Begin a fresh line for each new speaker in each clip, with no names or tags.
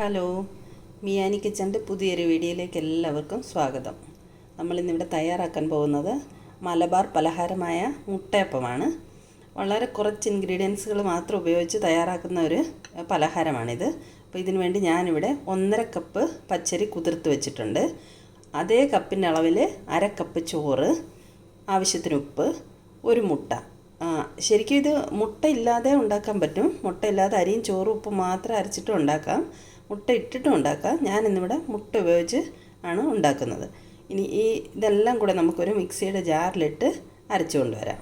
Hello, മിയാനി കിച്ചൻ്റെ പുതിയൊരു വീഡിയോയിലേക്ക് എല്ലാവർക്കും സ്വാഗതം. നമ്മളിന്നിവിടെ തയ്യാറാക്കാൻ പോകുന്നത് മലബാർ പലഹാരമായ മുട്ടയപ്പമാണ്. വളരെ കുറച്ച് ഇൻഗ്രീഡിയൻസുകൾ മാത്രം ഉപയോഗിച്ച് തയ്യാറാക്കുന്ന ഒരു പലഹാരമാണിത്. അപ്പോൾ ഇതിനു വേണ്ടി ഞാനിവിടെ 1.5 കപ്പ് പച്ചരി കുതിർത്ത് വെച്ചിട്ടുണ്ട്. അതേ കപ്പിൻ്റെ അളവിൽ 1/2 കപ്പ് ചോറ്, ആവശ്യത്തിന് ഉപ്പ്, ഒരു മുട്ട. ശരിക്കും ഇത് മുട്ട ഇല്ലാതെ ഉണ്ടാക്കാൻ പറ്റും. മുട്ട ഇല്ലാതെ അരിയും ചോറും ഉപ്പ് മാത്രം അരച്ചിട്ടും ഉണ്ടാക്കാം, മുട്ട ഇട്ടിട്ടും ഉണ്ടാക്കാം. ഞാനിന്നിവിടെ മുട്ട ഉപയോഗിച്ച് ആണ് ഉണ്ടാക്കുന്നത്. ഇനി ഇതെല്ലാം കൂടെ നമുക്കൊരു മിക്സിയുടെ ജാറിലിട്ട് അരച്ചു കൊണ്ടുവരാം.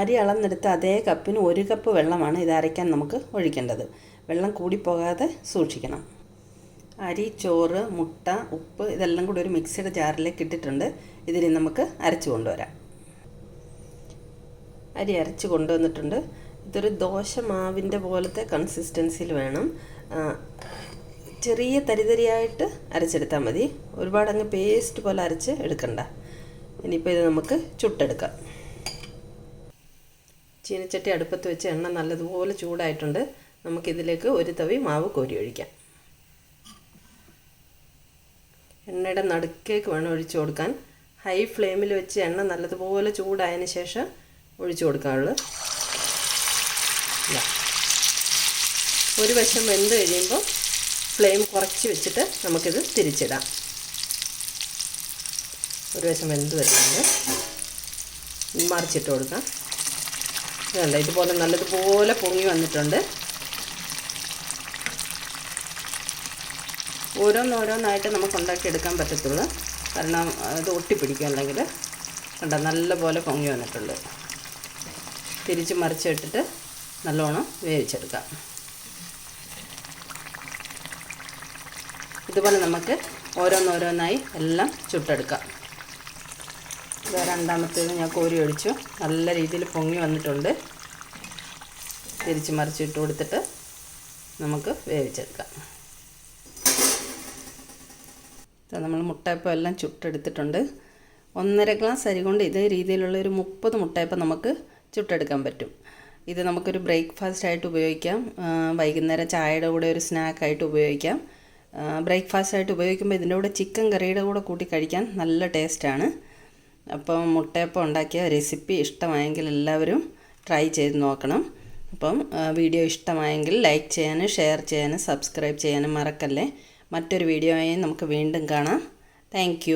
അരി അളന്നെടുത്ത് അതേ കപ്പിന് 1 കപ്പ് വെള്ളമാണ് ഇത് അരയ്ക്കാൻ നമുക്ക് ഒഴിക്കേണ്ടത്. വെള്ളം കൂടിപ്പോകാതെ സൂക്ഷിക്കണം. അരി, ചോറ്, മുട്ട, ഉപ്പ് ഇതെല്ലാം കൂടി ഒരു മിക്സിയുടെ ജാറിലേക്ക് ഇട്ടിട്ടുണ്ട്. ഇതിന് നമുക്ക് അരച്ചു കൊണ്ടുവരാം. അരി അരച്ച് കൊണ്ടുവന്നിട്ടുണ്ട്. ഇതൊരു ദോശ മാവിൻ്റെ പോലത്തെ കൺസിസ്റ്റൻസിയിൽ വേണം. ചെറിയ തരിതരിയായിട്ട് അരച്ചെടുത്താൽ മതി. ഒരുപാട് അങ്ങ് പേസ്റ്റ് പോലെ അരച്ച് എടുക്കണ്ട. ഇനിയിപ്പോൾ ഇത് നമുക്ക് ചുട്ടെടുക്കാം. ചീനച്ചട്ടി അടുപ്പത്ത് വെച്ച് എണ്ണ നല്ലതുപോലെ ചൂടായിട്ടുണ്ട്. നമുക്കിതിലേക്ക് ഒരു തവി മാവ് കോരി ഒഴിക്കാം. എണ്ണയുടെ നടുക്കേക്ക് വേണം ഒഴിച്ചു കൊടുക്കാൻ. ഹൈ ഫ്ലെയിമിൽ വെച്ച് എണ്ണ നല്ലതുപോലെ ചൂടായതിന് ശേഷം ഒഴിച്ചു കൊടുക്കാനുള്ളൂ. ഒരു വശം വെന്ത് കഴിയുമ്പോൾ ഫ്ലെയിം കുറച്ച് വെച്ചിട്ട് നമുക്കിത് തിരിച്ചിടാം. ഒരു വശം വെന്ത് വരുന്നുണ്ട്, മറിച്ചിട്ട് കൊടുക്കാം. ഇതല്ല, ഇതുപോലെ നല്ലതുപോലെ പൊങ്ങി വന്നിട്ടുണ്ട്. ഓരോന്നോരോന്നായിട്ട് നമുക്ക് ഉണ്ടാക്കിയെടുക്കാൻ പറ്റത്തുള്ളൂ, കാരണം ഇത് ഒട്ടിപ്പിടിക്കും. അല്ലെങ്കിൽ കണ്ട നല്ലപോലെ പൊങ്ങി വന്നിട്ടുണ്ട്. തിരിച്ച് മറിച്ചിട്ടിട്ട് നല്ലോണം വേവിച്ചെടുക്കാം. ഇതുപോലെ നമുക്ക് ഓരോന്നോരോന്നായി എല്ലാം ചുട്ടെടുക്കാം. ഇത് രണ്ടാമത്തേത് ഞാൻ കോരി ഒഴിച്ചു. നല്ല രീതിയിൽ പൊങ്ങി വന്നിട്ടുണ്ട്. തിരിച്ച് മറിച്ചിട്ട് കൊടുത്തിട്ട് നമുക്ക് വേവിച്ചെടുക്കാം. നമ്മൾ മുട്ടയപ്പം എല്ലാം ചുട്ടെടുത്തിട്ടുണ്ട്. 1.5 ഗ്ലാസ് അരി കൊണ്ട് ഇതേ രീതിയിലുള്ള ഒരു 30 മുട്ടയപ്പം നമുക്ക് ചുട്ടെടുക്കാൻ പറ്റും. ഇത് നമുക്കൊരു ബ്രേക്ക്ഫാസ്റ്റ് ആയിട്ട് ഉപയോഗിക്കാം. വൈകുന്നേരം ചായയുടെ കൂടെ ഒരു സ്നാക്കായിട്ട് ഉപയോഗിക്കാം. ബ്രേക്ക്ഫാസ്റ്റ് ആയിട്ട് ഉപയോഗിക്കുമ്പോൾ ഇതിൻ്റെ കൂടെ ചിക്കൻ കറിയുടെ കൂടെ കൂട്ടി കഴിക്കാൻ നല്ല ടേസ്റ്റാണ്. അപ്പം മുട്ടയപ്പം ഉണ്ടാക്കിയ റെസിപ്പി ഇഷ്ടമായെങ്കിൽ എല്ലാവരും ട്രൈ ചെയ്ത് നോക്കണം. അപ്പം വീഡിയോ ഇഷ്ടമായെങ്കിൽ ലൈക്ക് ചെയ്യാനും ഷെയർ ചെയ്യാനും സബ്സ്ക്രൈബ് ചെയ്യാനും മറക്കല്ലേ. മറ്റൊരു വീഡിയോയായി നമുക്ക് വീണ്ടും കാണാം. താങ്ക്